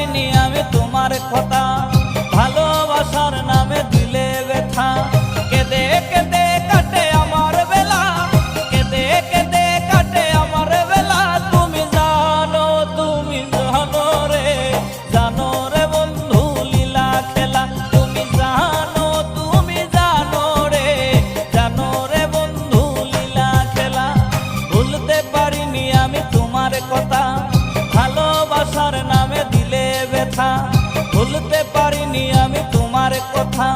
পারিনি আমি তোমার কথা, ভালোবাসার নামে দিলে ব্যথা। কেঁদে কেঁদে কাটে আমার বেলা, কেঁদে কেঁদে কাটে আমার বেলা। তুমি জানো রে, জানো রে বন্ধু লীলা খেলা। তুমি জানো রে, জানো রে বন্ধু লীলা খেলা। ভুলতে পারিনি আমি তোমার কথা, ভালোবাসার নামে দিলে ব্যথা। ভুলতে পারিনি আমি তোমার কথা।